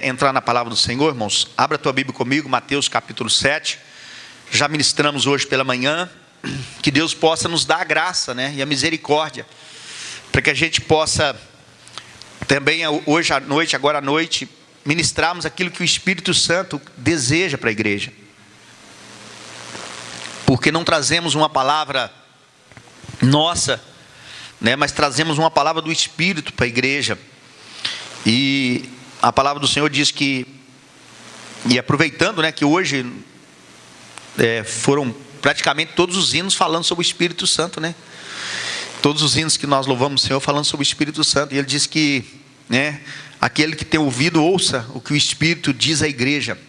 entrar na palavra do Senhor, irmãos, abra a tua Bíblia comigo, Mateus capítulo 7. Já ministramos hoje pela manhã. Que Deus possa nos dar a graça, e a misericórdia, para que a gente possa também hoje à noite, agora à noite, ministrarmos aquilo que o Espírito Santo deseja para a igreja. Porque não trazemos uma palavra nossa, mas trazemos uma palavra do Espírito para a igreja. E a palavra do Senhor diz que, e aproveitando, que hoje foram praticamente todos os hinos falando sobre o Espírito Santo, todos os hinos que nós louvamos o Senhor falando sobre o Espírito Santo. E ele diz que, aquele que tem ouvido, ouça o que o Espírito diz à igreja.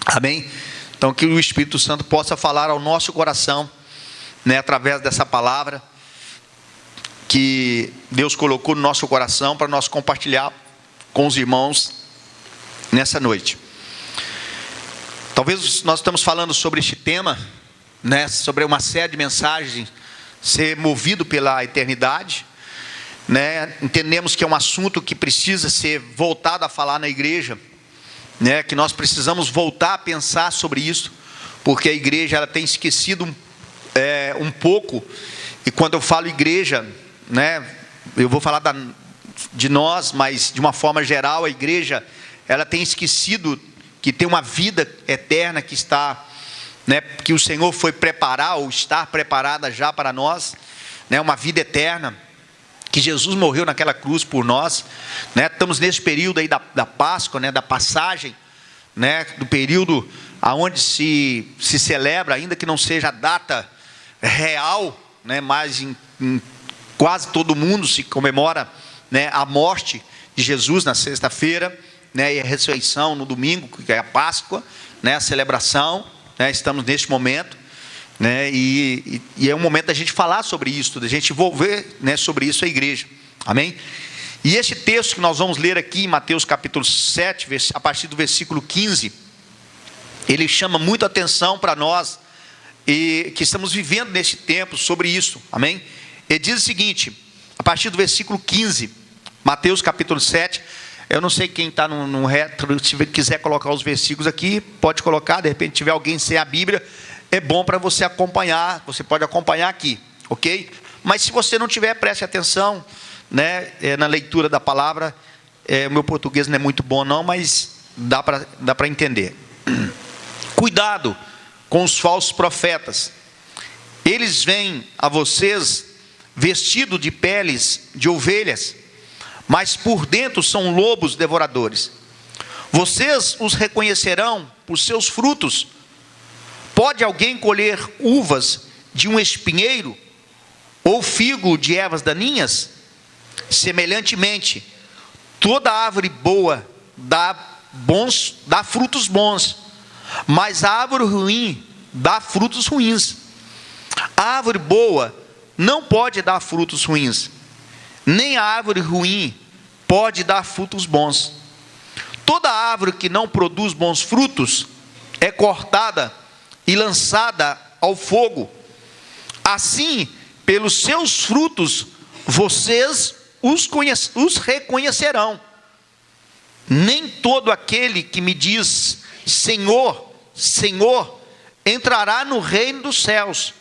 Amém? Então que o Espírito Santo possa falar ao nosso coração, através dessa palavra que Deus colocou no nosso coração para nós compartilhar com os irmãos nessa noite. Talvez nós estamos falando sobre este tema, sobre uma série de mensagens, ser movido pela eternidade, entendemos que é um assunto que precisa ser voltado a falar na igreja, que nós precisamos voltar a pensar sobre isso, porque a igreja ela tem esquecido um pouco. E quando eu falo igreja, eu vou falar de nós, mas de uma forma geral, a igreja ela tem esquecido que tem uma vida eterna que está, que o Senhor foi preparar, ou está preparada já para nós, uma vida eterna, que Jesus morreu naquela cruz por nós, estamos nesse período aí da Páscoa, da passagem, do período aonde se celebra, ainda que não seja a data real, mas em quase todo mundo se comemora, a morte de Jesus na sexta-feira, e a ressurreição no domingo, que é a Páscoa, a celebração, estamos neste momento, e é um momento da gente falar sobre isso, da gente envolver, sobre isso a igreja. Amém? E este texto que nós vamos ler aqui em Mateus capítulo 7, a partir do versículo 15, ele chama muito a atenção para nós, e que estamos vivendo neste tempo sobre isso. Amém? Ele diz o seguinte, a partir do versículo 15, Mateus capítulo 7, eu não sei quem está no retro, se quiser colocar os versículos aqui, pode colocar. De repente tiver alguém sem a Bíblia, é bom para você acompanhar, você pode acompanhar aqui, ok? Mas se você não tiver, preste atenção, na leitura da palavra. O meu português não é muito bom não, mas dá para entender. Cuidado com os falsos profetas, eles vêm a vocês vestidos de peles de ovelhas, mas por dentro são lobos devoradores. Vocês os reconhecerão por seus frutos. Pode alguém colher uvas de um espinheiro, ou figo de ervas daninhas? Semelhantemente, toda árvore boa dá frutos bons, mas a árvore ruim dá frutos ruins. A árvore boa não pode dar frutos ruins, nem a árvore ruim pode dar frutos bons. Toda árvore que não produz bons frutos é cortada e lançada ao fogo. Assim, pelos seus frutos, vocês os reconhecerão. Nem todo aquele que me diz, Senhor, Senhor, entrará no reino dos céus,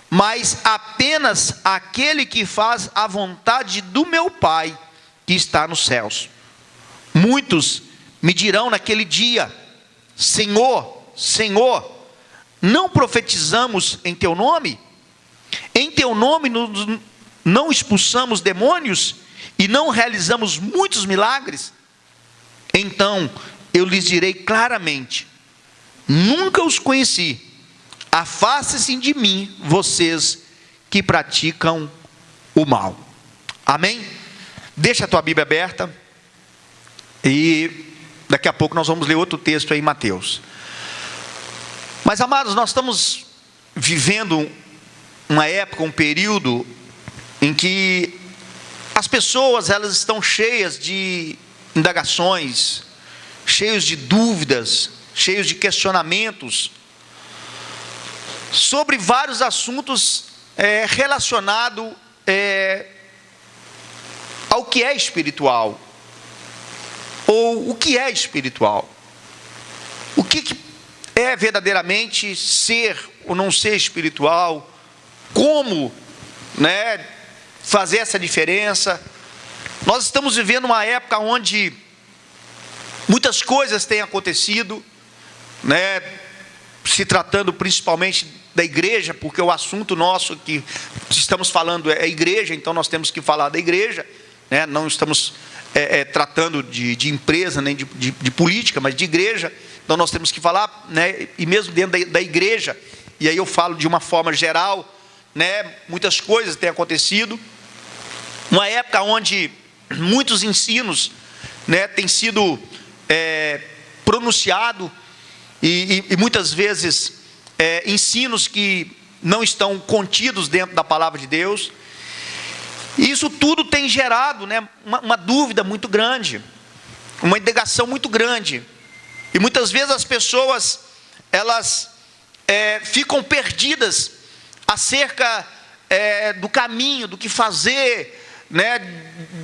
mas apenas aquele que faz a vontade do meu Pai que está nos céus. Muitos me dirão naquele dia, Senhor, Senhor, não profetizamos em teu nome? Em teu nome não expulsamos demônios e não realizamos muitos milagres? Então eu lhes direi claramente, nunca os conheci. Afaste-se de mim, vocês que praticam o mal. Amém? Deixa a tua Bíblia aberta. E daqui a pouco nós vamos ler outro texto aí em Mateus. Mas amados, nós estamos vivendo uma época, um período em que as pessoas elas estão cheias de indagações, cheios de dúvidas, cheios de questionamentos sobre vários assuntos relacionados ao que é espiritual, Ou o que é espiritual? O que é verdadeiramente ser ou não ser espiritual? Como, né, fazer essa diferença? Nós estamos vivendo uma época onde muitas coisas têm acontecido, né, se tratando principalmente da igreja, porque o assunto nosso que estamos falando é a igreja, então nós temos que falar da igreja, né? Não estamos tratando de empresa, nem de política, mas de igreja. Então nós temos que falar, né? E mesmo dentro da igreja, e aí eu falo de uma forma geral, né? Muitas coisas têm acontecido, uma época onde muitos ensinos, né, têm sido pronunciados, e muitas vezes ensinos que não estão contidos dentro da palavra de Deus. E isso tudo tem gerado, né, uma dúvida muito grande, uma indagação muito grande. E muitas vezes as pessoas, elas ficam perdidas acerca do caminho, do que fazer, né,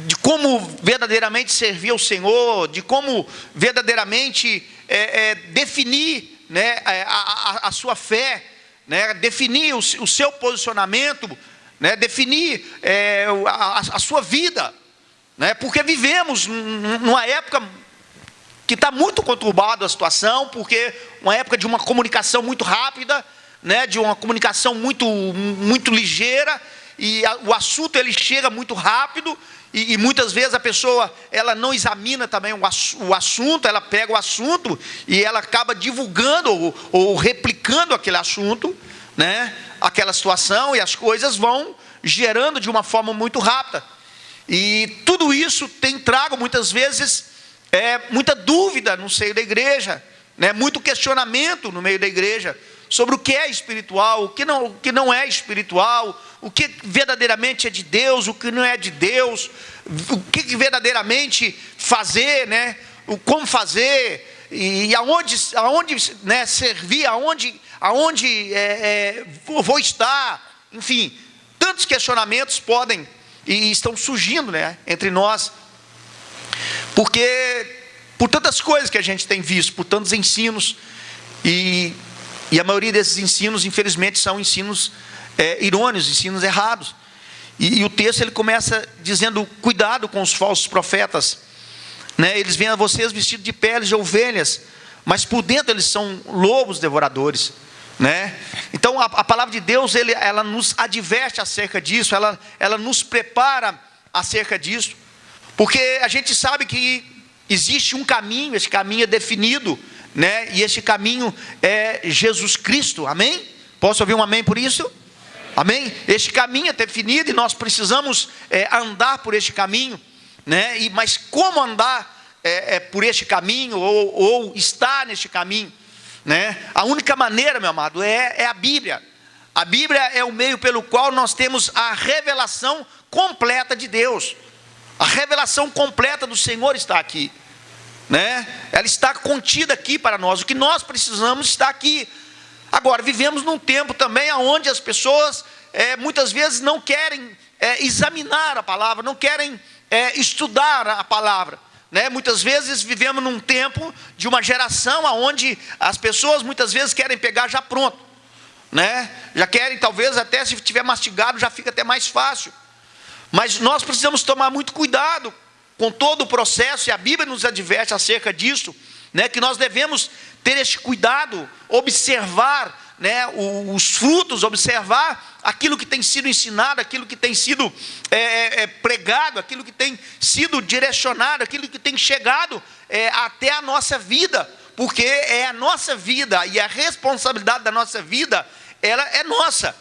de como verdadeiramente servir ao Senhor, de como verdadeiramente definir, né, a sua fé, né, definir o seu posicionamento, né, definir a sua vida, né, porque vivemos numa época que está muito conturbada a situação, porque uma época de uma comunicação muito rápida, né, de uma comunicação muito ligeira, e o assunto ele chega muito rápido, e muitas vezes a pessoa ela não examina também o assunto, ela pega o assunto e ela acaba divulgando ou replicando aquele assunto, né, aquela situação, e as coisas vão gerando de uma forma muito rápida. E tudo isso tem trago muitas vezes muita dúvida no seio da igreja, né, muito questionamento no meio da igreja sobre o que é espiritual, o que não é espiritual, o que verdadeiramente é de Deus, o que não é de Deus, o que verdadeiramente fazer, né, o como fazer, e aonde né, servir, aonde vou estar, enfim, tantos questionamentos podem e estão surgindo, né, entre nós, porque por tantas coisas que a gente tem visto, por tantos ensinos, e a maioria desses ensinos, infelizmente, são ensinos irônicos, ensinos errados. E o texto ele começa dizendo: cuidado com os falsos profetas, né? Eles vêm a vocês vestidos de peles de ovelhas, mas por dentro eles são lobos devoradores, né? Então a palavra de Deus ela nos adverte acerca disso, ela nos prepara acerca disso, porque a gente sabe que existe um caminho, esse caminho é definido, né? E esse caminho é Jesus Cristo, amém? Posso ouvir um amém por isso? Amém? Este caminho é definido e nós precisamos andar por este caminho, né? Mas como andar por este caminho ou estar neste caminho, né? A única maneira, meu amado, é a Bíblia. A Bíblia é o meio pelo qual nós temos a revelação completa de Deus. A revelação completa do Senhor está aqui, né? Ela está contida aqui para nós. O que nós precisamos está aqui. Agora, vivemos num tempo também onde as pessoas muitas vezes não querem examinar a palavra, não querem estudar a palavra, né? Muitas vezes vivemos num tempo de uma geração onde as pessoas muitas vezes querem pegar já pronto, né? Já querem, talvez até se tiver mastigado já fica até mais fácil. Mas nós precisamos tomar muito cuidado com todo o processo, e a Bíblia nos adverte acerca disso, né, que nós devemos ter este cuidado, observar, né, os frutos, observar aquilo que tem sido ensinado, aquilo que tem sido pregado, aquilo que tem sido direcionado, aquilo que tem chegado até a nossa vida, porque é a nossa vida, e a responsabilidade da nossa vida, ela é nossa,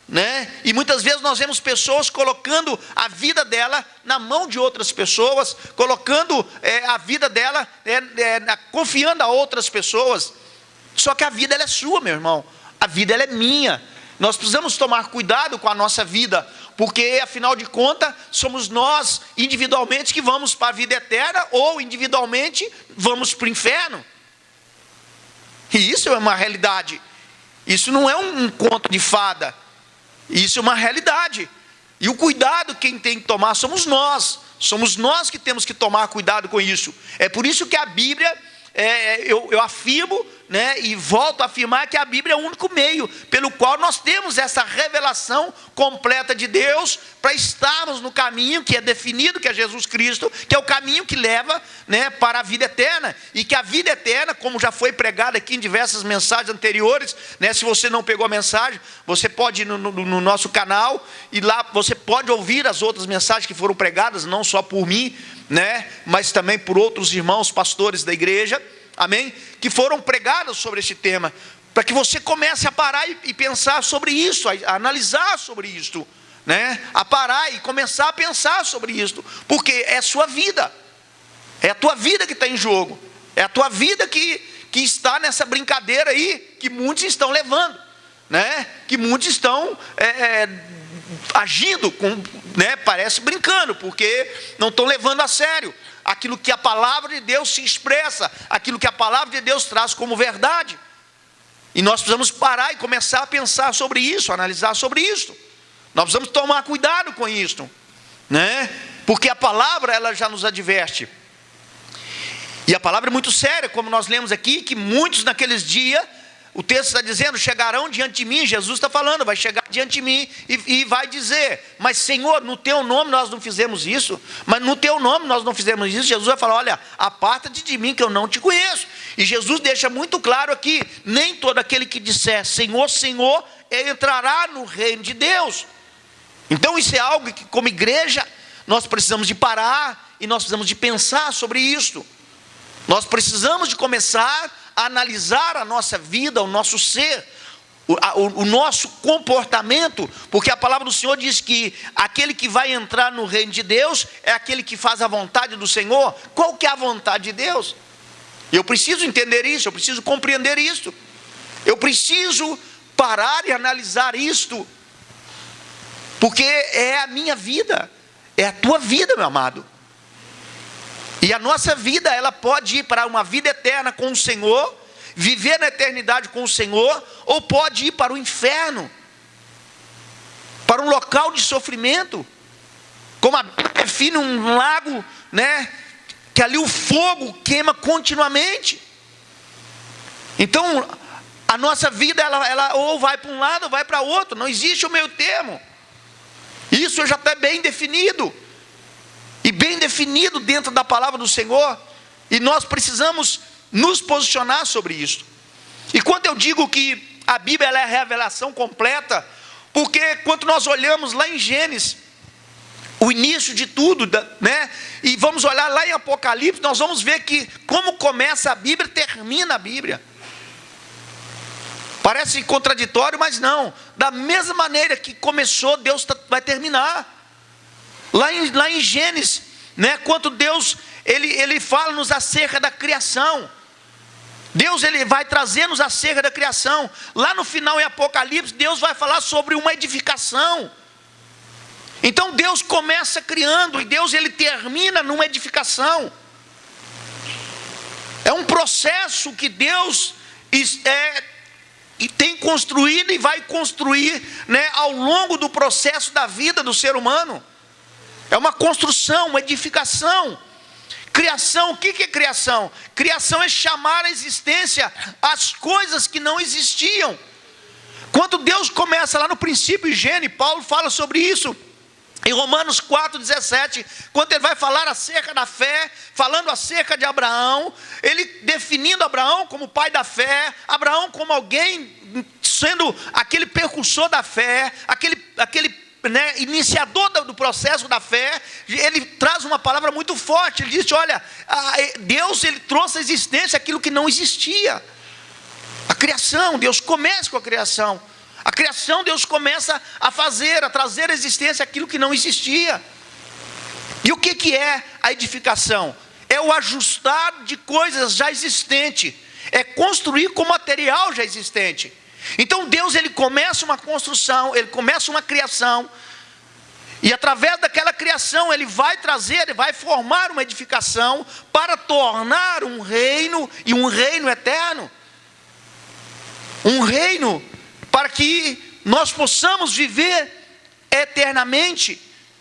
né? E muitas vezes nós vemos pessoas colocando a vida dela na mão de outras pessoas, colocando a vida dela, confiando a outras pessoas. Só que a vida ela é sua, meu irmão, a vida ela é minha. Nós precisamos tomar cuidado com a nossa vida, porque afinal de contas somos nós individualmente que vamos para a vida eterna, ou individualmente vamos para o inferno. E isso é uma realidade, isso não é um conto de fada. Isso é uma realidade. E o cuidado quem tem que tomar somos nós. somos nós que temos que tomar cuidado com isso. É por isso que a Bíblia, eu afirmo, né, e volto a afirmar que a Bíblia é o único meio pelo qual nós temos essa revelação completa de Deus para estarmos no caminho que é definido, que é Jesus Cristo, que é o caminho que leva, né, para a vida eterna. E que a vida eterna, como já foi pregado aqui em diversas mensagens anteriores, né, se você não pegou a mensagem, você pode ir no nosso canal e lá você pode ouvir as outras mensagens que foram pregadas, não só por mim, né, mas também por outros irmãos pastores da igreja, amém? Que foram pregadas sobre este tema, para que você comece a parar e pensar sobre isso, a analisar sobre isto, né? A parar e começar a pensar sobre isto, porque é sua vida, é a tua vida que está em jogo, é a tua vida que está nessa brincadeira aí, que muitos estão levando, né? Que muitos estão agindo, né? Parece brincando, porque não estão levando a sério aquilo que a palavra de Deus se expressa, aquilo que a palavra de Deus traz como verdade. E nós precisamos parar e começar a pensar sobre isso, analisar sobre isso. Nós precisamos tomar cuidado com isso, né? Porque a palavra, ela já nos adverte. E a palavra é muito séria, como nós lemos aqui, que muitos naqueles dias, o texto está dizendo, chegarão diante de mim. Jesus está falando, vai chegar diante de mim e vai dizer, mas Senhor, no teu nome nós não fizemos isso, mas no teu nome nós não fizemos isso. Jesus vai falar, olha, aparta-te de mim que eu não te conheço. E Jesus deixa muito claro aqui, nem todo aquele que disser Senhor, Senhor, entrará no reino de Deus. Então isso é algo que como igreja nós precisamos de parar e nós precisamos de pensar sobre isso. Nós precisamos de começar a analisar a nossa vida, o nosso ser, o nosso comportamento, porque a palavra do Senhor diz que aquele que vai entrar no reino de Deus é aquele que faz a vontade do Senhor. Qual que é a vontade de Deus? Eu preciso entender isso, eu preciso compreender isso, eu preciso parar e analisar isto, porque é a minha vida, é a tua vida, meu amado. E a nossa vida, ela pode ir para uma vida eterna com o Senhor, viver na eternidade com o Senhor, ou pode ir para o inferno, para um local de sofrimento, como a Bíblia define um lago, né, que ali o fogo queima continuamente. Então, a nossa vida, ela ou vai para um lado ou vai para outro, não existe o meio termo. Isso já está bem definido. E bem definido dentro da palavra do Senhor, e nós precisamos nos posicionar sobre isso. E quando eu digo que a Bíblia ela é a revelação completa, porque quando nós olhamos lá em Gênesis, o início de tudo, né? E vamos olhar lá em Apocalipse, nós vamos ver que como começa a Bíblia, termina a Bíblia. Parece contraditório, mas não. Da mesma maneira que começou, Deus vai terminar. Lá em Gênesis, né, quando Deus ele fala-nos acerca da criação, Deus ele vai trazer-nos acerca da criação. Lá no final em Apocalipse, Deus vai falar sobre uma edificação. Então Deus começa criando e Deus ele termina numa edificação. É um processo que Deus e tem construído e vai construir, né, ao longo do processo da vida do ser humano. É uma construção, uma edificação. Criação, o que é criação? Criação é chamar à existência as coisas que não existiam. Quando Deus começa lá no princípio, Gênesis, Paulo fala sobre isso. Em Romanos 4,17, quando ele vai falar acerca da fé, falando acerca de Abraão, ele definindo Abraão como pai da fé, Abraão como alguém sendo aquele precursor da fé, aquele né, iniciador do processo da fé. Ele traz uma palavra muito forte. Ele diz: olha, Deus ele trouxe à existência aquilo que não existia. A criação, Deus começa com a criação. A criação, Deus começa a fazer, a trazer à existência aquilo que não existia. E o que é a edificação? É o ajustar de coisas já existentes, é construir com material já existente. Então Deus ele começa uma construção, ele começa uma criação, e através daquela criação ele vai trazer, ele vai formar uma edificação para tornar um reino, e um reino eterno, um reino para que nós possamos viver eternamente,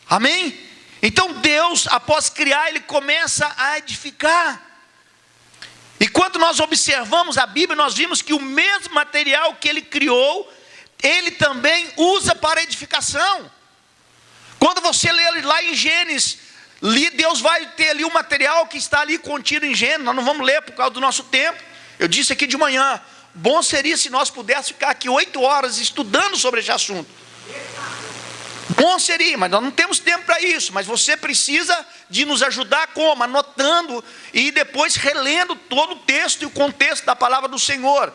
amém? Então Deus, após criar, Ele começa a edificar. E quando nós observamos a Bíblia, nós vimos que o mesmo material que Ele criou, Ele também usa para edificação. Quando você lê lá em Gênesis, Deus vai ter ali o material que está ali contido em Gênesis. Nós não vamos ler por causa do nosso tempo. Eu disse aqui de manhã, bom seria se nós pudéssemos ficar aqui 8 horas estudando sobre esse assunto. Bom seria, mas nós não temos tempo para isso. Mas você precisa de nos ajudar como? Anotando e depois relendo todo o texto e o contexto da palavra do Senhor.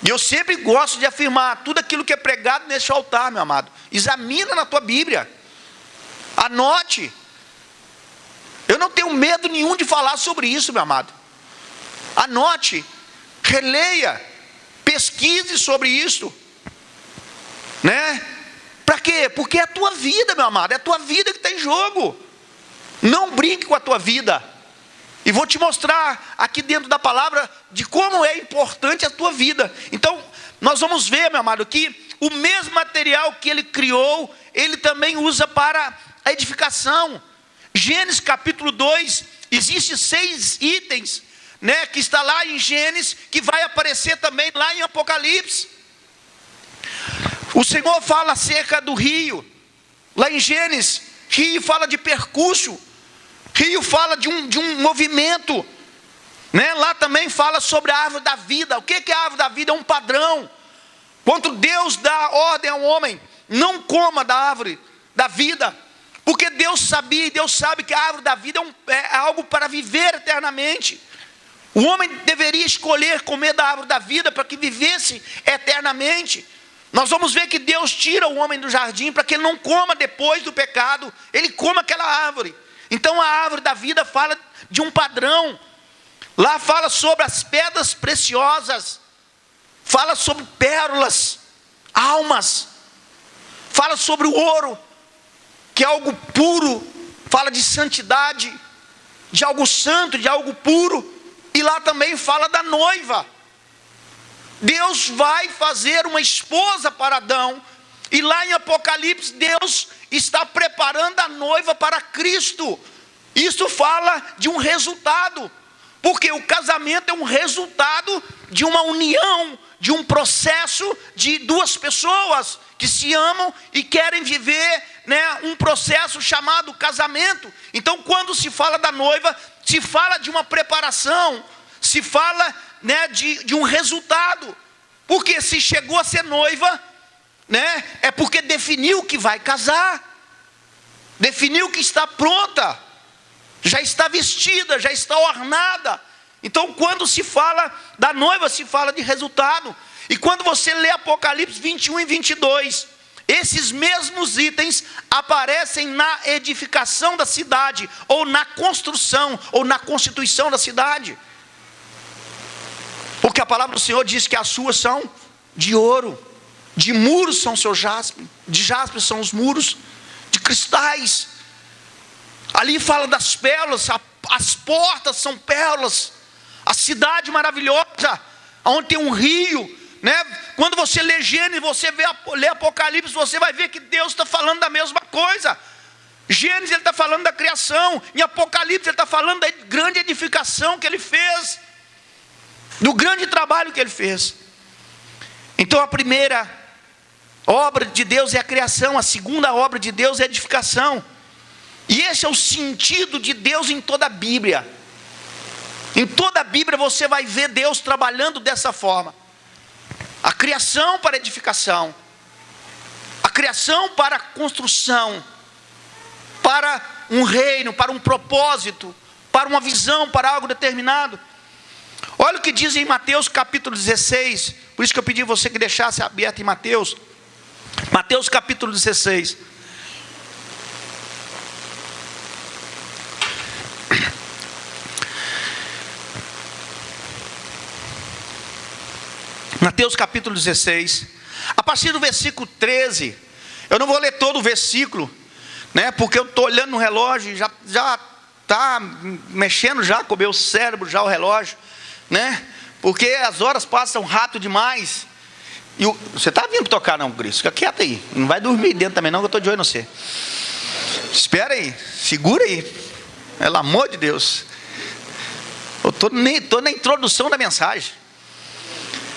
E eu sempre gosto de afirmar, tudo aquilo que é pregado neste altar, meu amado, examina na tua Bíblia, anote. Eu não tenho medo nenhum de falar sobre isso, meu amado. Anote, releia, pesquise sobre isso, né? Para quê? Porque é a tua vida, meu amado, é a tua vida que está em jogo. Não brinque com a tua vida. E vou te mostrar aqui dentro da palavra de como é importante a tua vida. Então, nós vamos ver, meu amado, que o mesmo material que Ele criou, Ele também usa para a edificação. Gênesis capítulo 2, existem 6 itens, né, que está lá em Gênesis, que vai aparecer também lá em Apocalipse. O Senhor fala acerca do rio, lá em Gênesis. Rio fala de percurso, rio fala de um movimento, né? Lá também fala sobre a árvore da vida. O que é a árvore da vida? É um padrão. Quando Deus dá ordem ao homem, não coma da árvore da vida, porque Deus sabia e Deus sabe que a árvore da vida é algo para viver eternamente. O homem deveria escolher comer da árvore da vida para que vivesse eternamente. Nós vamos ver que Deus tira o homem do jardim para que ele não coma depois do pecado, ele coma aquela árvore. Então a árvore da vida fala de um padrão. Lá fala sobre as pedras preciosas, fala sobre pérolas, almas, fala sobre o ouro, que é algo puro, fala de santidade, de algo santo, de algo puro. E lá também fala da noiva. Deus vai fazer uma esposa para Adão, e lá em Apocalipse Deus está preparando a noiva para Cristo. Isso fala de um resultado, porque o casamento é um resultado de uma união, de um processo de duas pessoas que se amam e querem viver, né, um processo chamado casamento. Então quando se fala da noiva, se fala de uma preparação, se fala, né, de um resultado. Porque se chegou a ser noiva, né, é porque definiu que vai casar, definiu que está pronta, já está vestida, já está ornada. Então quando se fala da noiva, se fala de resultado. E quando você lê Apocalipse 21 e 22, esses mesmos itens aparecem na edificação da cidade, ou na construção, ou na constituição da cidade. Porque a palavra do Senhor diz que as suas são de ouro, de muros são seu jaspe, de jaspe são os muros, de cristais. Ali fala das pérolas, as portas são pérolas, a cidade maravilhosa, onde tem um rio, né? Quando você lê Gênesis, você lê Apocalipse, você vai ver que Deus está falando da mesma coisa. Gênesis ele está falando da criação, em Apocalipse ele está falando da grande edificação que ele fez, do grande trabalho que ele fez. Então a primeira obra de Deus é a criação, a segunda obra de Deus é a edificação. E esse é o sentido de Deus em toda a Bíblia. Em toda a Bíblia você vai ver Deus trabalhando dessa forma. A criação para edificação, a criação para a construção, para um reino, para um propósito, para uma visão, para algo determinado. Olha o que diz em Mateus capítulo 16, por isso que eu pedi você que deixasse aberto em Mateus capítulo 16. Mateus capítulo 16, a partir do versículo 13, eu não vou ler todo o versículo, né, porque eu estou olhando no relógio, já está mexendo já com o meu cérebro, já o relógio, né, porque as horas passam rápido demais. E você está vindo tocar não, Cristo? Fica quieto aí, não vai dormir dentro também não, que eu estou de olho em você. Espera aí, segura aí, pelo amor de Deus. Eu estou na introdução da mensagem.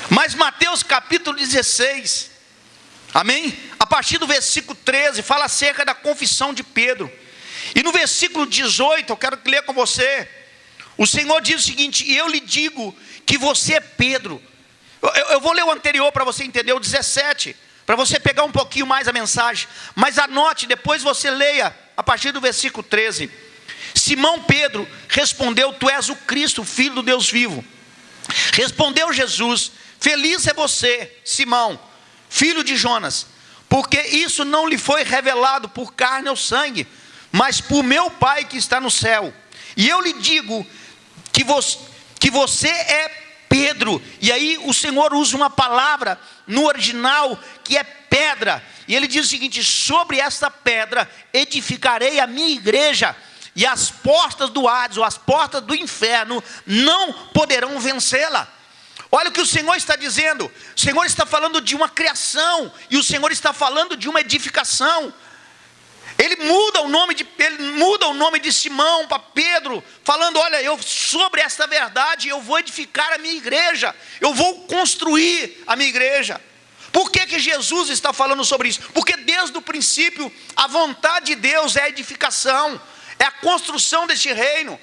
Mas Mateus capítulo 16, amém? A partir do versículo 13, fala acerca da confissão de Pedro. E no versículo 18, eu quero ler com você. O Senhor diz o seguinte: e eu lhe digo que você é Pedro. Eu vou ler o anterior para você entender, o 17, para você pegar um pouquinho mais a mensagem. Mas anote, depois você leia a partir do versículo 13. Simão Pedro respondeu: tu és o Cristo, filho do Deus vivo. Respondeu Jesus: feliz é você, Simão, filho de Jonas, porque isso não lhe foi revelado por carne ou sangue, mas por meu Pai que está no céu. E eu lhe digo que você é Pedro. E aí o Senhor usa uma palavra no original que é pedra. E ele diz o seguinte: sobre esta pedra edificarei a minha igreja, e as portas do Hades, ou as portas do inferno, não poderão vencê-la. Olha o que o Senhor está dizendo. O Senhor está falando de uma criação, e o Senhor está falando de uma edificação. Ele muda o nome de Simão para Pedro, falando: olha, sobre esta verdade eu vou edificar a minha igreja, eu vou construir a minha igreja. Por que Jesus está falando sobre isso? Porque desde o princípio a vontade de Deus é a edificação, é a construção deste reino.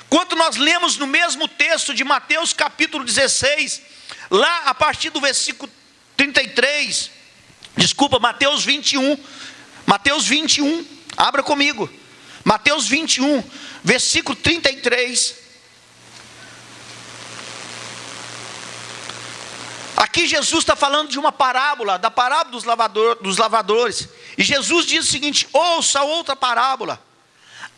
Quando nós lemos no mesmo texto de Mateus capítulo 16, lá a partir do versículo 33, Mateus 21, abra comigo, Mateus 21, versículo 33, aqui Jesus está falando de uma parábola, da parábola dos lavradores, e Jesus diz o seguinte: ouça outra parábola.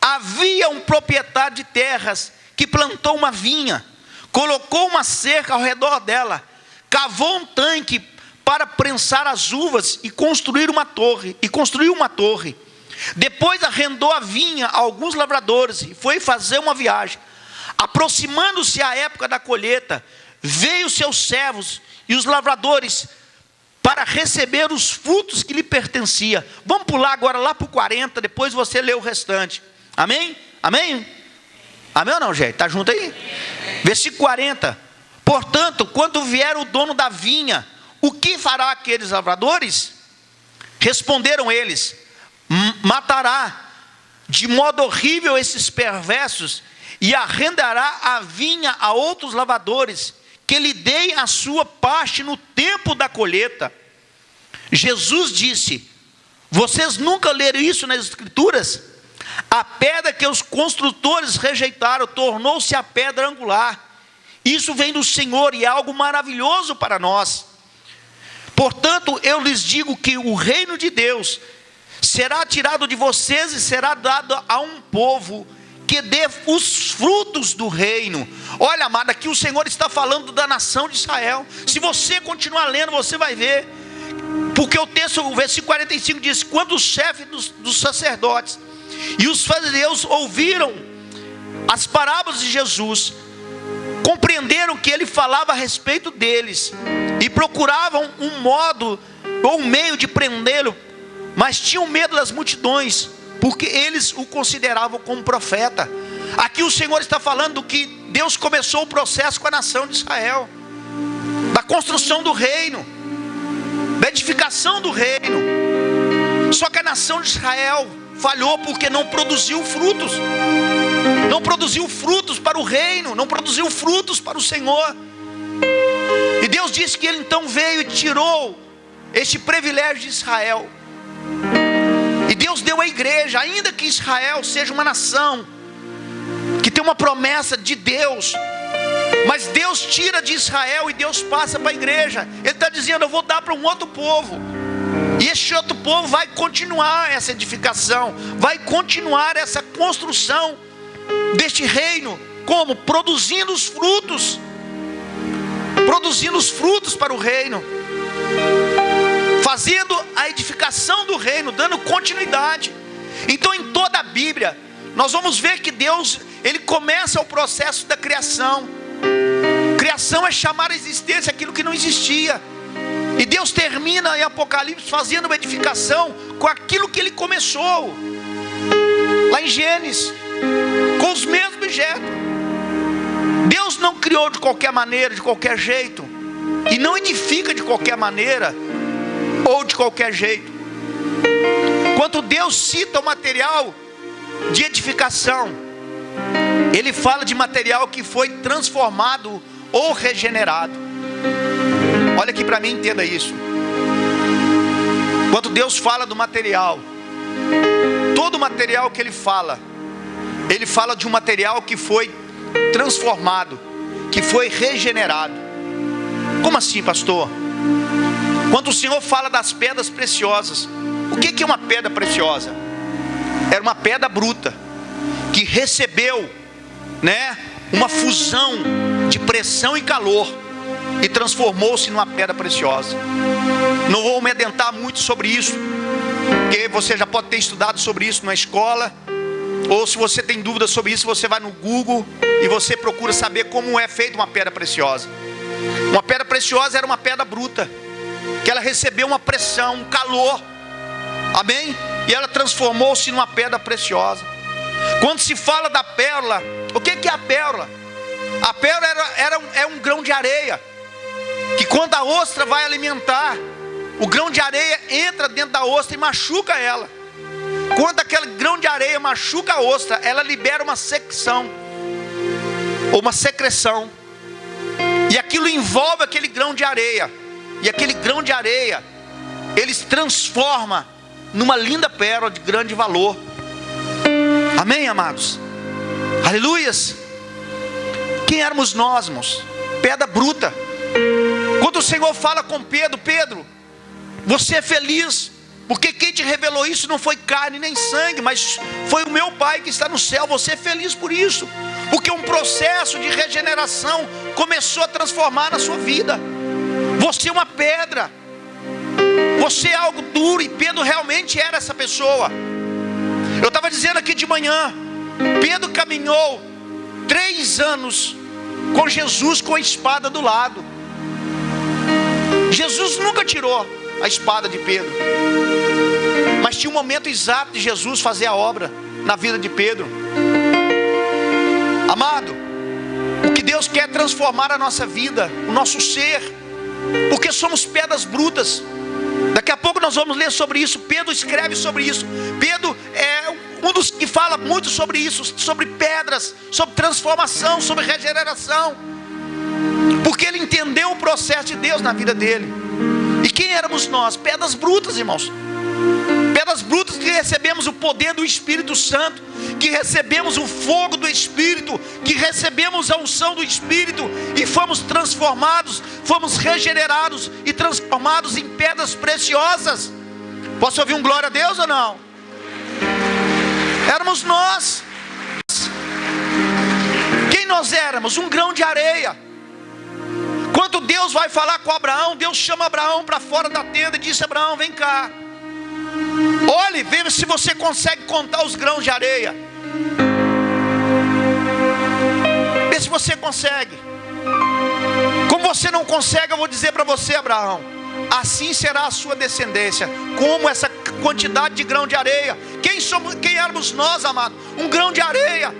Havia um proprietário de terras que plantou uma vinha, colocou uma cerca ao redor dela, cavou um tanque para prensar as uvas e construiu uma torre. Depois arrendou a vinha a alguns lavradores e foi fazer uma viagem. Aproximando-se a época da colheita, veio seus servos e os lavradores para receber os frutos que lhe pertencia. Vamos pular agora lá para o 40, depois você lê o restante. Amém? Amém? Amém ou não, gente? Está junto aí? Versículo 40. Portanto, quando vier o dono da vinha, o que fará aqueles lavradores? Responderam eles: matará de modo horrível esses perversos e arrendará a vinha a outros lavradores, que lhe deem a sua parte no tempo da colheita. Jesus disse: vocês nunca leram isso nas Escrituras? A pedra que os construtores rejeitaram tornou-se a pedra angular. Isso vem do Senhor e é algo maravilhoso para nós. Portanto, eu lhes digo que o reino de Deus será tirado de vocês e será dado a um povo que dê os frutos do reino. Olha, amado, aqui o Senhor está falando da nação de Israel. Se você continuar lendo, você vai ver. Porque o texto, o versículo 45 diz: quando os chefes dos sacerdotes e os fariseus ouviram as parábolas de Jesus, compreenderam que ele falava a respeito deles e procuravam um modo ou um meio de prendê-lo, mas tinham medo das multidões, porque eles o consideravam como profeta. Aqui o Senhor está falando que Deus começou o processo com a nação de Israel, da construção do reino, da edificação do reino. Só que a nação de Israel falhou porque não produziu frutos. Não produziu frutos para o reino, não produziu frutos para o Senhor. E Deus disse que Ele então veio e tirou este privilégio de Israel. E Deus deu à igreja, ainda que Israel seja uma nação que tem uma promessa de Deus, mas Deus tira de Israel e Deus passa para a igreja. Ele está dizendo: eu vou dar para um outro povo. E este outro povo vai continuar essa edificação, vai continuar essa construção deste reino. Como? Produzindo os frutos para o reino, fazendo a edificação do reino, dando continuidade. Então, em toda a Bíblia, nós vamos ver que Deus, Ele começa o processo da criação. Criação é chamar à existência aquilo que não existia. E Deus termina em Apocalipse fazendo uma edificação com aquilo que Ele começou. lá em Gênesis, com os mesmos objetos. Deus não criou de qualquer maneira, de qualquer jeito, e não edifica de qualquer maneira ou de qualquer jeito. Quando Deus cita o material de edificação, Ele fala de material que foi transformado ou regenerado. Olha aqui para mim, entenda isso. Quando Deus fala do material, todo material que Ele fala de um material que foi transformado, que foi regenerado. Como assim, pastor? Quando o Senhor fala das pedras preciosas, o que é uma pedra preciosa? Era uma pedra bruta, que recebeu, uma fusão de pressão e calor, e transformou-se numa pedra preciosa. Não vou me adentrar muito sobre isso, porque você já pode ter estudado sobre isso na escola, ou se você tem dúvidas sobre isso, você vai no Google e você procura saber como é feita uma pedra preciosa. Uma pedra preciosa era uma pedra bruta, que ela recebeu uma pressão, um calor, amém? E ela transformou-se numa pedra preciosa. Quando se fala da pérola, o que é a pérola? A pérola é um grão de areia, que quando a ostra vai alimentar, o grão de areia entra dentro da ostra e machuca ela. Quando aquele grão de areia machuca a ostra, ela libera uma secção, ou uma secreção, e aquilo envolve aquele grão de areia, e aquele grão de areia, ele se transforma numa linda pérola de grande valor. Amém, amados? Aleluias. Quem éramos nós, irmãos? Pedra bruta. Quando o Senhor fala com Pedro: Pedro, você é feliz, porque quem te revelou isso não foi carne nem sangue, mas foi o meu Pai que está no céu. Você é feliz por isso, porque um processo de regeneração começou a transformar na sua vida. Você é uma pedra, você é algo duro, e Pedro realmente era essa pessoa. Eu estava dizendo aqui de manhã, Pedro caminhou 3 anos com Jesus com a espada do lado. Jesus nunca tirou a espada de Pedro, mas tinha um momento exato de Jesus fazer a obra na vida de Pedro. Amado, o que Deus quer é transformar a nossa vida, o nosso ser, porque somos pedras brutas. Daqui a pouco nós vamos ler sobre isso. Pedro escreve sobre isso. Pedro é um dos que fala muito sobre isso, sobre pedras, sobre transformação, sobre regeneração, porque ele entendeu o processo de Deus na vida dele. E quem éramos nós? Pedras brutas, irmãos. Pedras brutas que recebemos o poder do Espírito Santo, que recebemos o fogo do Espírito, que recebemos a unção do Espírito, e fomos transformados, fomos regenerados e transformados em pedras preciosas. Posso ouvir um glória a Deus ou não? Éramos nós. Quem nós éramos? Um grão de areia. Quando Deus vai falar com Abraão, Deus chama Abraão para fora da tenda e disse: Abraão, vem cá, olhe, veja se você consegue contar os grãos de areia. Vê se você consegue. Como você não consegue, eu vou dizer para você, Abraão: assim será a sua descendência, como essa quantidade de grão de areia. Quem éramos nós, amado? Um grão de areia.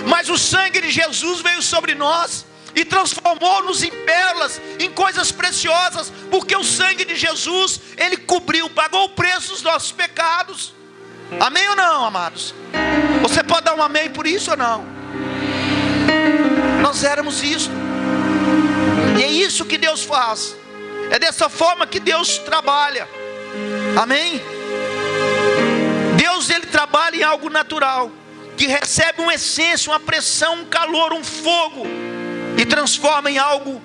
Mas o sangue de Jesus veio sobre nós e transformou-nos em pérolas, em coisas preciosas, porque o sangue de Jesus, ele cobriu, pagou o preço dos nossos pecados. Amém ou não, amados? Você pode dar um amém por isso ou não? Nós éramos isso, e é isso que Deus faz. É dessa forma que Deus trabalha. Amém? Deus, ele trabalha em algo natural, que recebe uma essência, uma pressão, um calor, um fogo, e transforma em algo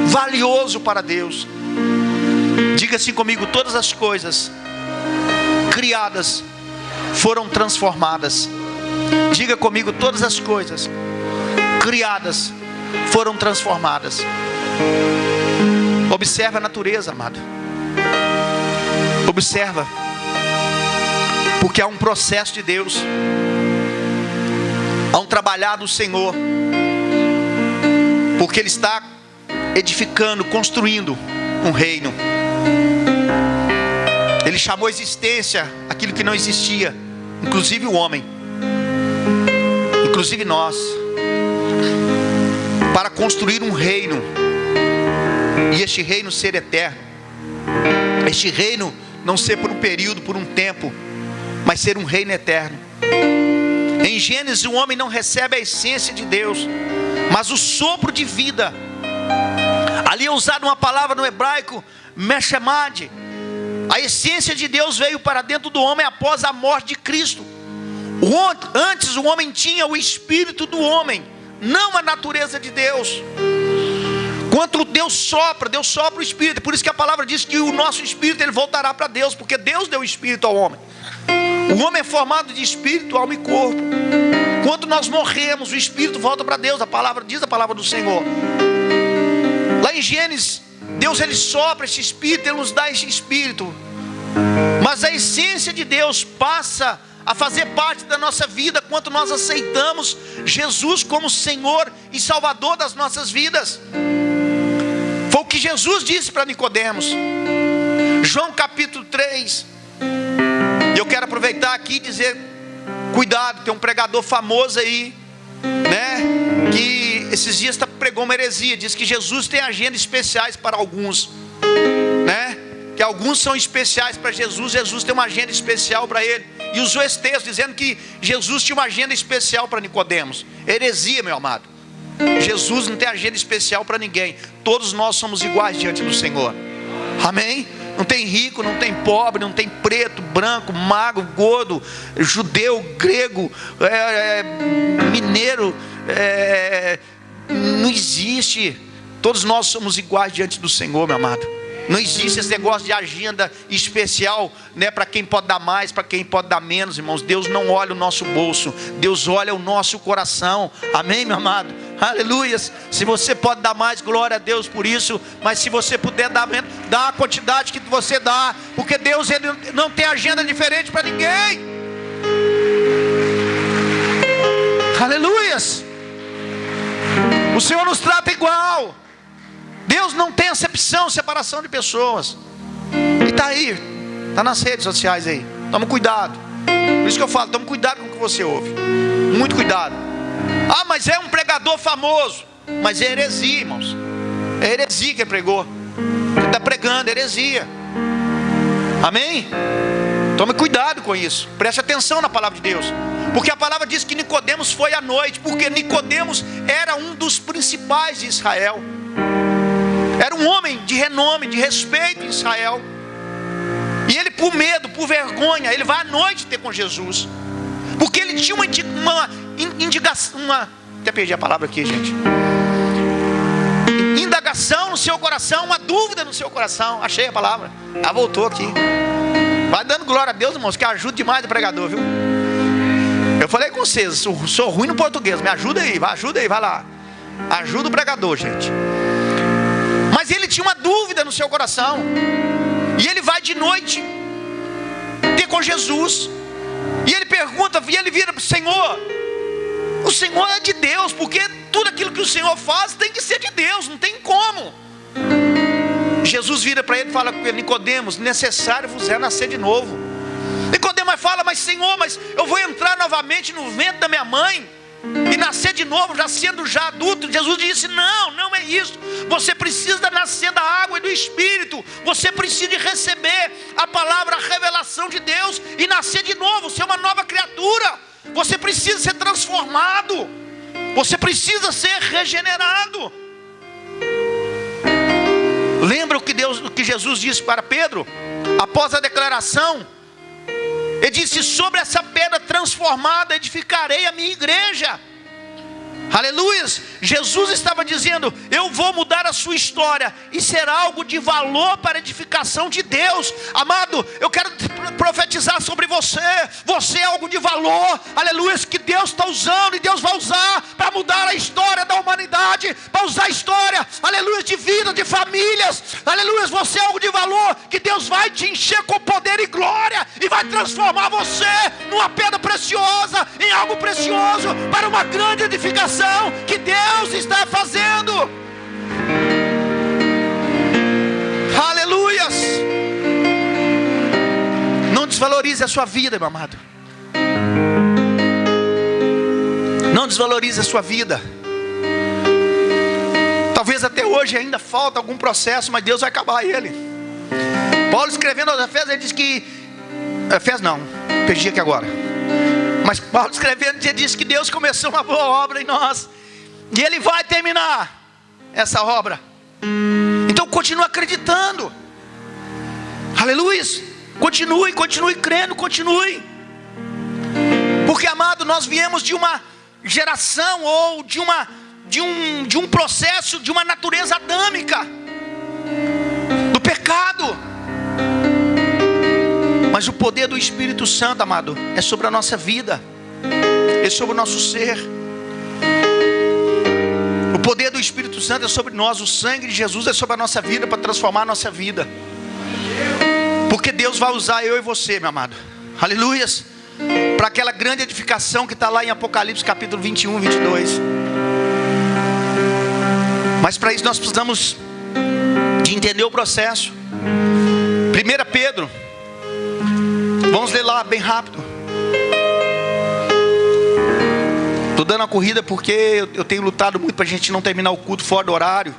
valioso para Deus. Diga assim comigo: todas as coisas criadas foram transformadas. Diga comigo: todas as coisas criadas foram transformadas. Observa a natureza, amado. Observa, porque há um processo de Deus, há um trabalhar do Senhor, porque Ele está edificando, construindo um reino. Ele chamou a existência aquilo que não existia, inclusive o homem, inclusive nós, para construir um reino, e este reino ser eterno, este reino não ser por um período, por um tempo, mas ser um reino eterno. Em Gênesis, o homem não recebe a essência de Deus, mas o sopro de vida. Ali é usada uma palavra no hebraico, meshemad. A essência de Deus veio para dentro do homem após a morte de Cristo. Antes o homem tinha o espírito do homem, não a natureza de Deus. Quando Deus sopra o espírito. Por isso que a palavra diz que o nosso espírito ele voltará para Deus, porque Deus deu o espírito ao homem. O homem é formado de espírito, alma e corpo. Quando nós morremos, o espírito volta para Deus. A palavra diz, a palavra do Senhor. Lá em Gênesis, Deus ele sopra esse espírito, ele nos dá esse espírito. Mas a essência de Deus passa a fazer parte da nossa vida quando nós aceitamos Jesus como Senhor e Salvador das nossas vidas. Foi o que Jesus disse para Nicodemos. João capítulo 3. Eu quero aproveitar aqui e dizer, cuidado, tem um pregador famoso aí, né, que esses dias pregou uma heresia, diz que Jesus tem agendas especiais para alguns, né, que alguns são especiais para Jesus, Jesus tem uma agenda especial para ele, e usou esse texto dizendo que Jesus tinha uma agenda especial para Nicodemos. Heresia, meu amado. Jesus não tem agenda especial para ninguém, todos nós somos iguais diante do Senhor, amém? Não tem rico, não tem pobre, não tem preto, branco, magro, gordo, judeu, grego, mineiro, não existe. Todos nós somos iguais diante do Senhor, meu amado. Não existe esse negócio de agenda especial, né, para quem pode dar mais, para quem pode dar menos, irmãos. Deus não olha o nosso bolso, Deus olha o nosso coração, amém, meu amado? Aleluias. Se você pode dar mais, glória a Deus por isso. Mas se você puder dar menos, dá a quantidade que você dá, porque Deus ele não tem agenda diferente para ninguém. Aleluias. O Senhor nos trata igual. Deus não tem acepção, separação de pessoas. E está aí, está nas redes sociais aí. Tome cuidado. Por isso que eu falo, tome cuidado com o que você ouve. Muito cuidado. Ah, mas é um pregador famoso. Mas é heresia, irmãos. É heresia que pregou. Ele está pregando heresia. Amém? Tome cuidado com isso. Preste atenção na palavra de Deus. Porque a palavra diz que Nicodemos foi à noite. Porque Nicodemos era um dos principais de Israel. Era um homem de renome, de respeito em Israel. E ele, por medo, por vergonha, ele vai à noite ter com Jesus. Porque ele tinha uma indicação, até perdi a palavra aqui, gente. Indagação no seu coração, uma dúvida no seu coração. Achei a palavra. Ah, voltou aqui. Vai dando glória a Deus, irmãos, que ajuda demais o pregador, viu? Eu falei com vocês, sou ruim no português, me ajuda aí, vai lá. Ajuda o pregador, gente. Mas ele tinha uma dúvida no seu coração. E ele vai de noite ter com Jesus. E ele pergunta, e ele vira para o Senhor. O Senhor é de Deus, porque tudo aquilo que o Senhor faz tem que ser de Deus, não tem como. Jesus vira para ele e fala com ele: Nicodemos, necessário vos é nascer de novo. Nicodemos fala: mas Senhor, mas eu vou entrar novamente no ventre da minha mãe e nascer de novo, já sendo adulto. Jesus disse: não é isso. Você precisa nascer da água e do Espírito. Você precisa receber a palavra, a revelação de Deus e nascer de novo, ser uma nova criatura. Você precisa ser transformado. Você precisa ser regenerado. Lembra o que Jesus disse para Pedro? Após a declaração, ele disse: sobre essa pedra transformada edificarei a minha igreja. Aleluias. Jesus estava dizendo: eu vou mudar a sua história e será algo de valor para a edificação de Deus. Amado, eu quero profetizar sobre você. Você é algo de valor, aleluias, que Deus está usando e Deus vai usar para mudar a história da humanidade, para usar a história, aleluias, de vida, de famílias. Aleluias, você é algo de valor que Deus vai te encher com poder e glória e vai transformar você numa pedra preciosa, em algo precioso para uma grande edificação que Deus está fazendo. Aleluias. Não desvalorize a sua vida, meu amado. desvalorize a sua vida. Talvez até hoje ainda falta algum processo, mas Deus vai acabar ele. Paulo escrevendo aos Efésios, ele diz que... Efésios não, perdi aqui agora. Mas Paulo escrevendo, ele diz que Deus começou uma boa obra em nós. E Ele vai terminar essa obra. Então continue acreditando. Aleluia. Continue crendo, continue. Porque, amado, nós viemos de uma geração ou de um processo, de uma natureza adâmica, do pecado. Mas o poder do Espírito Santo, amado, é sobre a nossa vida, é sobre o nosso ser. O poder do Espírito Santo é sobre nós. O sangue de Jesus é sobre a nossa vida, para transformar a nossa vida. Porque Deus vai usar eu e você, meu amado, aleluias, para aquela grande edificação que está lá em Apocalipse capítulo 21, 22. Mas para isso nós precisamos de entender o processo. 1 Pedro, vamos ler lá bem rápido. Estou dando a corrida porque eu tenho lutado muito para a gente não terminar o culto fora do horário.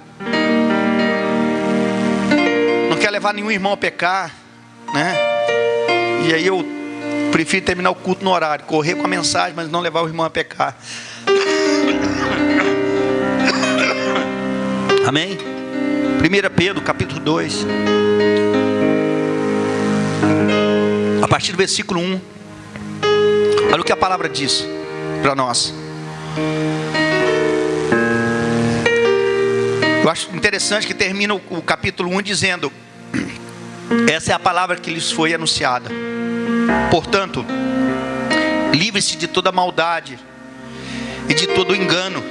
Não quero levar nenhum irmão a pecar, né? E aí eu prefiro terminar o culto no horário, correr com a mensagem, mas não levar o irmão a pecar. Amém? 1 Pedro capítulo 2, a partir do versículo 1. Olha o que a palavra diz para nós. Eu acho interessante que termina o capítulo 1 dizendo: essa é a palavra que lhes foi anunciada. Portanto, livre-se de toda maldade e de todo engano,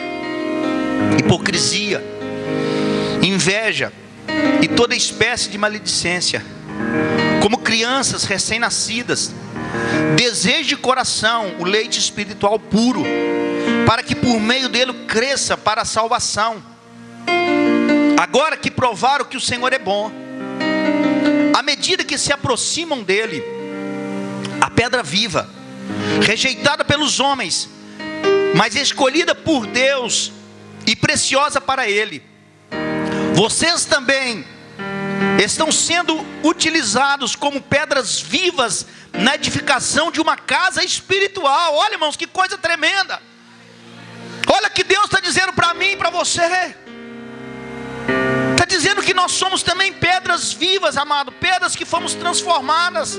hipocrisia, inveja e toda espécie de maledicência. Como crianças recém-nascidas, deseje de coração o leite espiritual puro, para que por meio dele cresça para a salvação. Agora que provaram que o Senhor é bom, à medida que se aproximam dele, a pedra viva, rejeitada pelos homens, mas escolhida por Deus e preciosa para Ele, vocês também estão sendo utilizados como pedras vivas na edificação de uma casa espiritual. Olha, irmãos, que coisa tremenda. Olha o que Deus está dizendo para mim e para você. Está dizendo que nós somos também pedras vivas, amado, pedras que fomos transformadas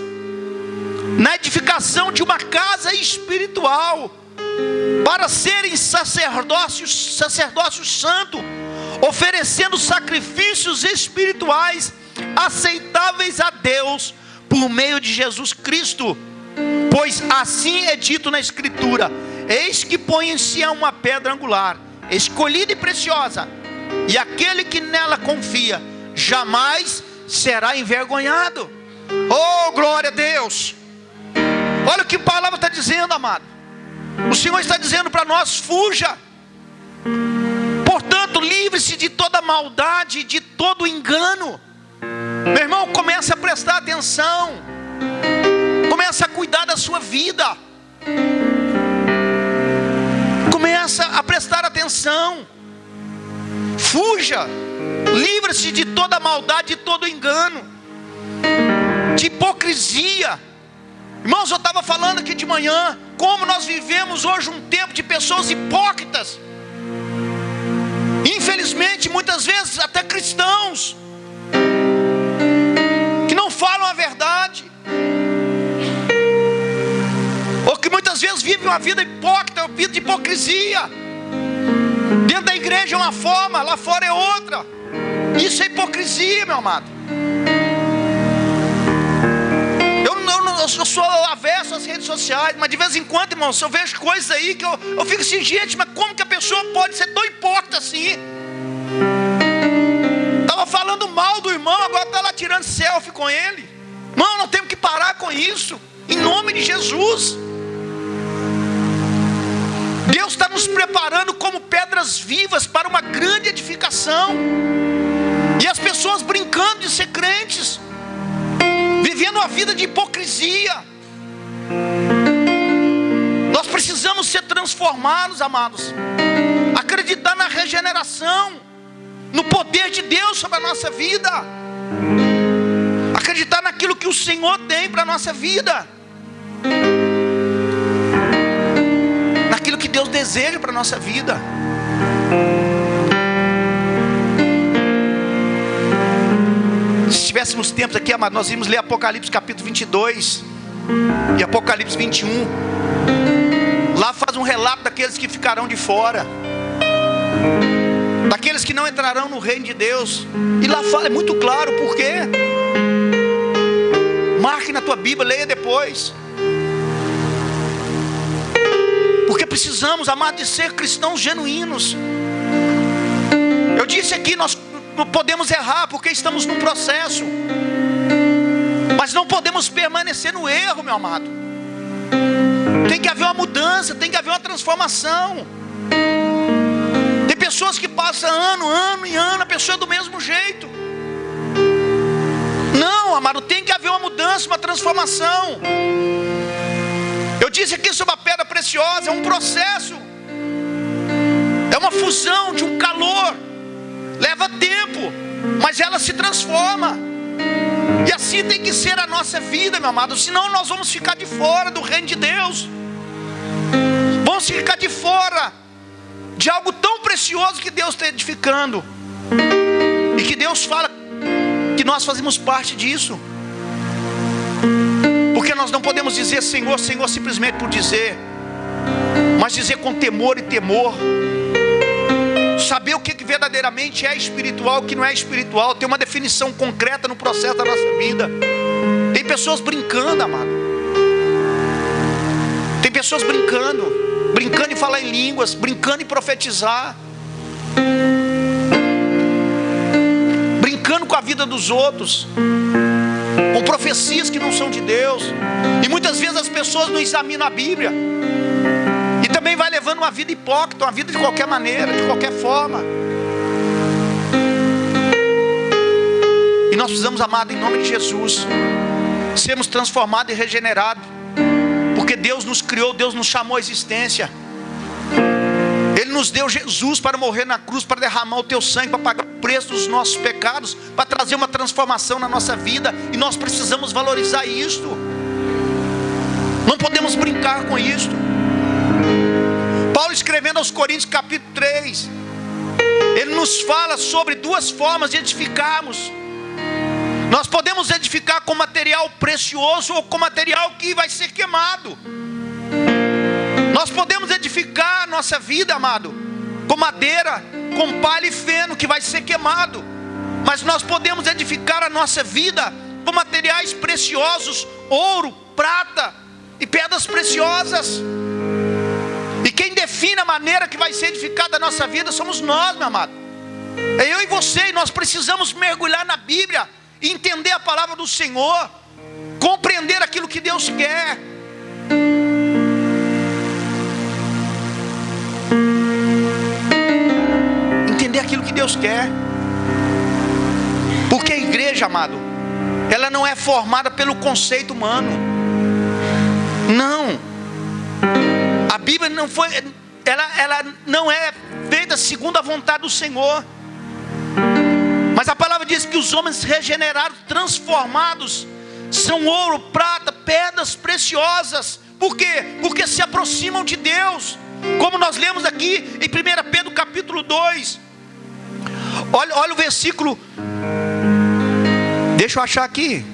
na edificação de uma casa espiritual, para serem sacerdócio santo, oferecendo sacrifícios espirituais aceitáveis a Deus por meio de Jesus Cristo. Pois assim é dito na Escritura: eis que põe em Sião uma pedra angular, escolhida e preciosa, e aquele que nela confia jamais será envergonhado. Oh, glória a Deus! Olha o que a palavra está dizendo, amado. O Senhor está dizendo para nós: fuja. Portanto, livre-se de toda maldade, de todo engano. Meu irmão, comece a prestar atenção. Comece a cuidar da sua vida. Começa a prestar atenção. Fuja. Livre-se de toda maldade, de todo engano, de hipocrisia. Irmãos, eu estava falando aqui de manhã como nós vivemos hoje um tempo de pessoas hipócritas. Infelizmente, muitas vezes até cristãos que não falam a verdade, ou que muitas vezes vivem uma vida hipócrita, uma vida de hipocrisia. Dentro da igreja é uma forma, lá fora é outra. Isso é hipocrisia, meu amado. Eu sou avesso às redes sociais, mas de vez em quando, irmãos, eu vejo coisas aí que eu fico assim: gente, mas como que a pessoa pode ser tão hipócrita assim? Estava falando mal do irmão, agora está lá tirando selfie com ele. Irmão, nós temos que parar com isso, em nome de Jesus. Deus está nos preparando como pedras vivas para uma grande edificação. E as pessoas brincando de ser crentes, vivendo uma vida de hipocrisia. Nós precisamos precisamos ser transformados, amados. Acreditar na regeneração, no poder de Deus sobre a nossa vida. Acreditar naquilo que o Senhor tem para a nossa vida. Naquilo que Deus deseja para a nossa vida. Se tivéssemos tempo aqui, amado, nós íamos ler Apocalipse capítulo 22 e Apocalipse 21. Lá faz um relato daqueles que ficarão de fora, daqueles que não entrarão no reino de Deus. E lá fala, é muito claro por quê. Marque na tua Bíblia, leia depois. Porque precisamos, amado, de ser cristãos genuínos. Eu disse aqui, nós não podemos errar porque estamos num processo, mas não podemos permanecer no erro, meu amado. Tem que haver uma mudança, tem que haver uma transformação. Tem pessoas que passam ano e ano, a pessoa é do mesmo jeito. Não, amado, tem que haver uma mudança, uma transformação. Eu disse aqui sobre a pedra preciosa, é um processo, é uma fusão de um calor, leva tempo, mas ela se transforma. E assim tem que ser a nossa vida, meu amado. Senão nós vamos ficar de fora do reino de Deus. Vamos ficar de fora de algo tão precioso que Deus está edificando. E que Deus fala que nós fazemos parte disso. Porque nós não podemos dizer Senhor, Senhor simplesmente por dizer, mas dizer com temor e temor. Saber o que verdadeiramente é espiritual, o que não é espiritual. Ter uma definição concreta no processo da nossa vida. Tem pessoas brincando, amado. Tem pessoas brincando em falar em línguas, brincando em profetizar, brincando com a vida dos outros, com profecias que não são de Deus. E muitas vezes as pessoas não examinam a Bíblia, e também vai levando uma vida hipócrita, uma vida de qualquer maneira, de qualquer forma. E nós precisamos, amado, em nome de Jesus, sermos transformados e regenerados. Porque Deus nos criou, Deus nos chamou à existência. Ele nos deu Jesus para morrer na cruz, para derramar o teu sangue, para pagar o preço dos nossos pecados, para trazer uma transformação na nossa vida. E nós precisamos valorizar isto. Não podemos brincar com isto. Paulo, escrevendo aos Coríntios capítulo 3, ele nos fala sobre duas formas de edificarmos. Nós podemos edificar com material precioso ou com material que vai ser queimado. Nós podemos edificar a nossa vida, amado, com madeira, com palha e feno que vai ser queimado. Mas nós podemos edificar a nossa vida com materiais preciosos, ouro, prata e pedras preciosas. E quem define a maneira que vai ser edificada a nossa vida somos nós, meu amado. É eu e você, e nós precisamos mergulhar na Bíblia, entender a palavra do Senhor, compreender aquilo que Deus quer. Entender aquilo que Deus quer. Porque a igreja, amado, ela não é formada pelo conceito humano. Não. A Bíblia não foi, ela não é feita segundo a vontade do Senhor. Mas a palavra diz que os homens regenerados, transformados, são ouro, prata, pedras preciosas. Por quê? Porque se aproximam de Deus. Como nós lemos aqui em 1 Pedro capítulo 2. Olha o versículo. Deixa eu achar aqui.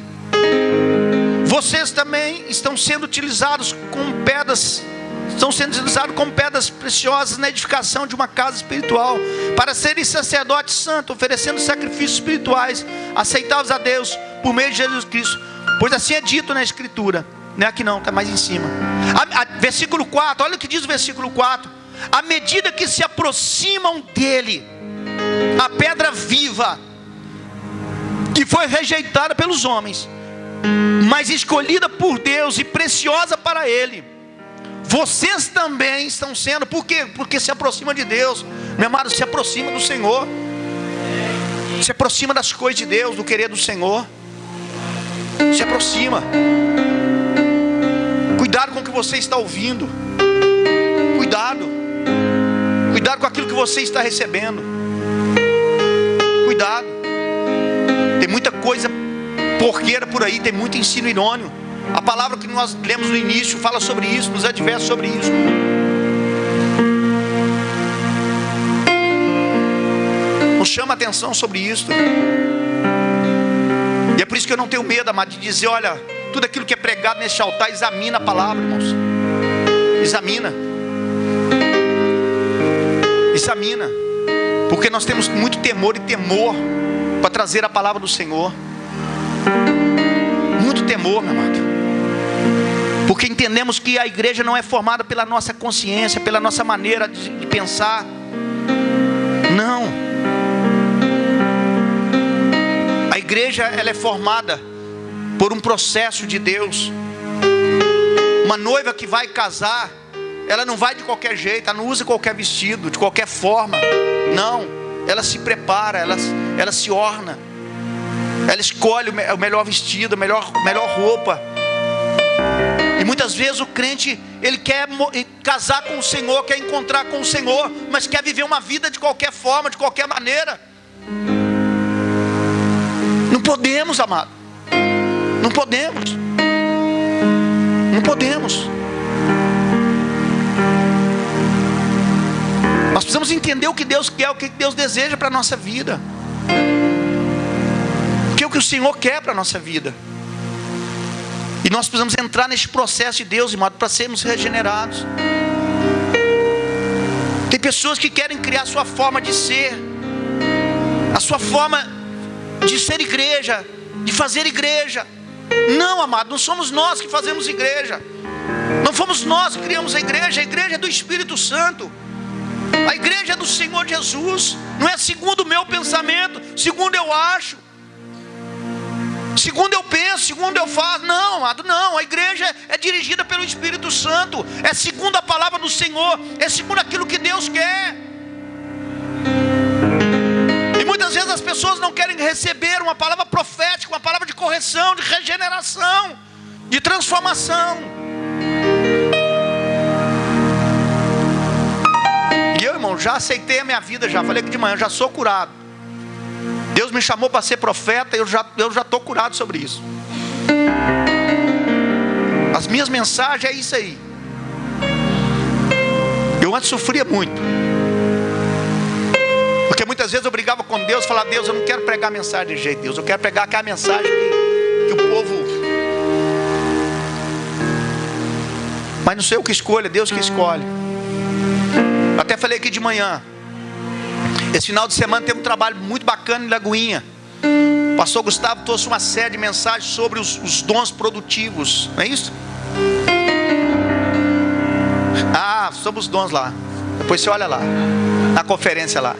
Vocês também estão sendo utilizados como pedras. Estão sendo utilizados como pedras preciosas na edificação de uma casa espiritual, para serem sacerdotes santos, oferecendo sacrifícios espirituais aceitáveis a Deus por meio de Jesus Cristo. Pois assim é dito na Escritura. Não é aqui não, está mais em cima. Versículo 4, olha o que diz o versículo 4. À medida que se aproximam dele, a pedra viva, que foi rejeitada pelos homens, mas escolhida por Deus e preciosa para ele, vocês também estão sendo. Por quê? Porque se aproxima de Deus. Meu amado, se aproxima do Senhor, se aproxima das coisas de Deus, do querer do Senhor. Se aproxima. Cuidado com o que você está ouvindo. Cuidado. Cuidado com aquilo que você está recebendo. Cuidado. Tem muita coisa porqueira por aí, tem muito ensino irôneo. A palavra que nós lemos no início fala sobre isso, nos adverte sobre isso. Nos chama a atenção sobre isso. E é por isso que eu não tenho medo, amado, de dizer, olha, tudo aquilo que é pregado neste altar, examina a palavra, irmãos. Examina. Examina. Porque nós temos muito temor e temor para trazer a palavra do Senhor. Muito temor, meu amado. Porque entendemos que a igreja não é formada pela nossa consciência, pela nossa maneira de pensar. Não. A igreja, ela é formada por um processo de Deus. Uma noiva que vai casar, ela não vai de qualquer jeito, ela não usa qualquer vestido, de qualquer forma. Não, ela se prepara, ela se orna. Ela escolhe o melhor vestido, a melhor roupa. E muitas vezes o crente, ele quer casar com o Senhor, quer encontrar com o Senhor, mas quer viver uma vida de qualquer forma, de qualquer maneira. Não podemos, amado. Não podemos. Não podemos. Nós precisamos entender o que Deus quer, o que Deus deseja para a nossa vida. O que o Senhor quer para a nossa vida. E nós precisamos entrar nesse processo de Deus, irmão, para sermos regenerados. Tem pessoas que querem criar a sua forma de ser, a sua forma de ser igreja, de fazer igreja. Não, amado, não somos nós que fazemos igreja. Não fomos nós que criamos a igreja é do Espírito Santo. A igreja é do Senhor Jesus. Não é segundo o meu pensamento, segundo eu acho, segundo eu penso, segundo eu faço. Não, amado, não. A igreja é dirigida pelo Espírito Santo. É segundo a palavra do Senhor. É segundo aquilo que Deus quer. E muitas vezes as pessoas não querem receber uma palavra profética, uma palavra de correção, de regeneração, de transformação. E eu, irmão, já aceitei a minha vida, já falei que de manhã, já sou curado. Deus me chamou para ser profeta, eu já estou curado sobre isso. As minhas mensagens é isso aí. Eu antes sofria muito, porque muitas vezes eu brigava com Deus, falava: Deus, eu não quero pregar mensagem de jeito, Deus, eu quero pregar aquela mensagem que o povo... Mas não sei o que escolhe, é Deus que escolhe. Eu até falei aqui de manhã, esse final de semana teve um trabalho muito bacana em Lagoinha. O pastor Gustavo trouxe uma série de mensagens sobre os dons produtivos. Não é isso? Sobre os dons lá. Depois você olha lá, na conferência lá.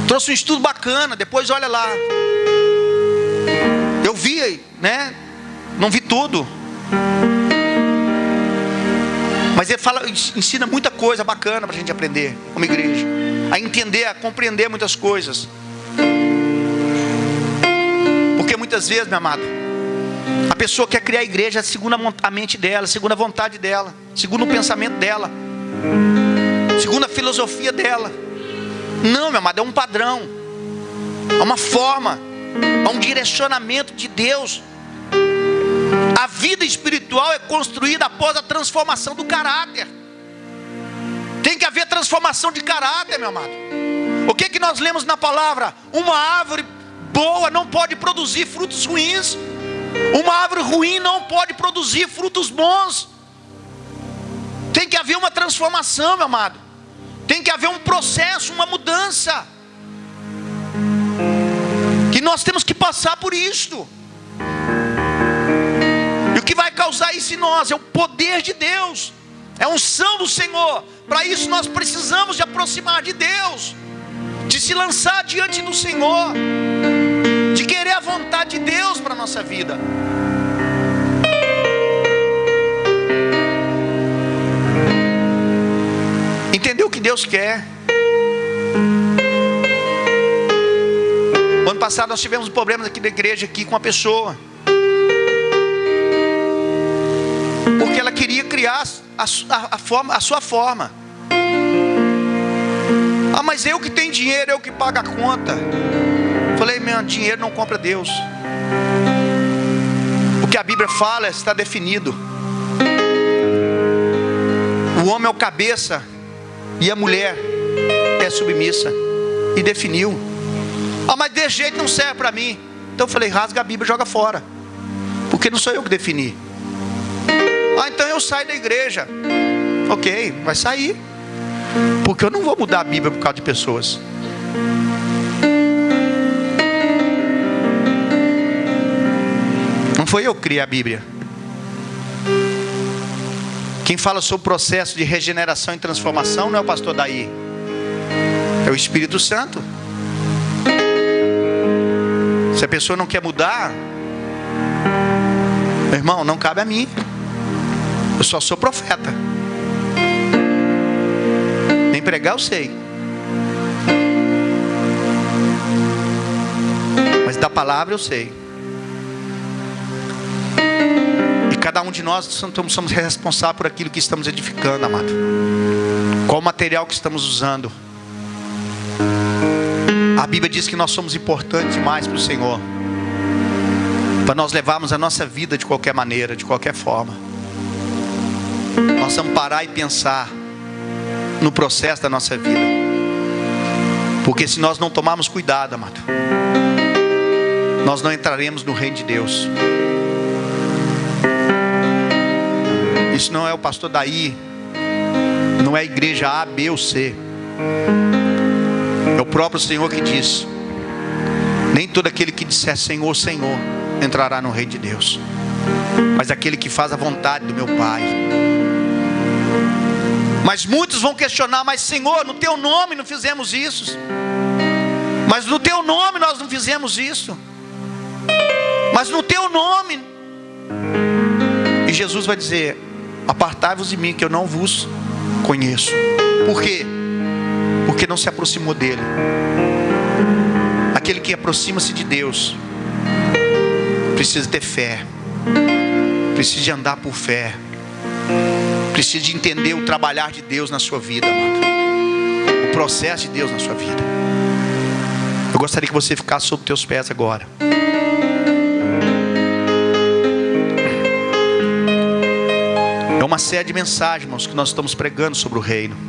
Trouxe um estudo bacana, depois olha lá. Eu vi, né? Não vi tudo. Mas ele ensina muita coisa bacana para a gente aprender como igreja. A entender, a compreender muitas coisas. Porque muitas vezes, meu amado, a pessoa quer criar a igreja segundo a mente dela, segundo a vontade dela, segundo o pensamento dela, segundo a filosofia dela. Não, meu amado, é um padrão, é uma forma, é um direcionamento de Deus. A vida espiritual é construída após a transformação do caráter. Tem que haver transformação de caráter, meu amado. O que que nós lemos na palavra? Uma árvore boa não pode produzir frutos ruins. Uma árvore ruim não pode produzir frutos bons. Tem que haver uma transformação, meu amado. Tem que haver um processo, uma mudança. Que nós temos que passar por isto. E o que vai causar isso em nós é o poder de Deus, é a unção do Senhor. Para isso nós precisamos de aproximar de Deus, de se lançar diante do Senhor, de querer a vontade de Deus para a nossa vida. Entender o que Deus quer. O ano passado nós tivemos um problema aqui da igreja aqui com uma pessoa, porque ela queria criar a sua forma. Ah, mas eu que tenho dinheiro, eu que pago a conta. Falei, meu dinheiro não compra Deus. O que a Bíblia fala está definido. O homem é o cabeça e a mulher é submissa. E definiu. Ah, mas desse jeito não serve para mim. Então eu falei, rasga a Bíblia e joga fora. Porque não sou eu que defini. Ah, então eu saio da igreja. Ok, vai sair. Porque eu não vou mudar a Bíblia por causa de pessoas. Não foi eu que criei a Bíblia. Quem fala sobre o processo de regeneração e transformação não é o pastor Daí. É o Espírito Santo. Se a pessoa não quer mudar, meu irmão, não cabe a mim. Eu só sou profeta. Nem pregar eu sei. Mas da palavra eu sei. E cada um de nós somos responsáveis por aquilo que estamos edificando, amado. Qual o material que estamos usando. A Bíblia diz que nós somos importantes demais para o Senhor, para nós levarmos a nossa vida de qualquer maneira, de qualquer forma. Nós vamos parar e pensar no processo da nossa vida. Porque se nós não tomarmos cuidado, amado, nós não entraremos no reino de Deus. Isso não é o pastor Daí, não é a igreja A, B ou C. É o próprio Senhor que diz: nem todo aquele que disser Senhor, Senhor entrará no reino de Deus, mas aquele que faz a vontade do meu Pai. Mas muitos vão questionar: mas Senhor, no teu nome não fizemos isso. Mas no teu nome nós não fizemos isso. Mas no teu nome. E Jesus vai dizer: apartai-vos de mim, que eu não vos conheço. Por quê? Porque não se aproximou dele. Aquele que aproxima-se de Deus precisa ter fé, precisa de andar por fé, precisa de entender o trabalhar de Deus na sua vida, amado. O processo de Deus na sua vida. Eu gostaria que você ficasse sobre os teus pés agora. É uma série de mensagens, irmãos, que nós estamos pregando sobre o reino.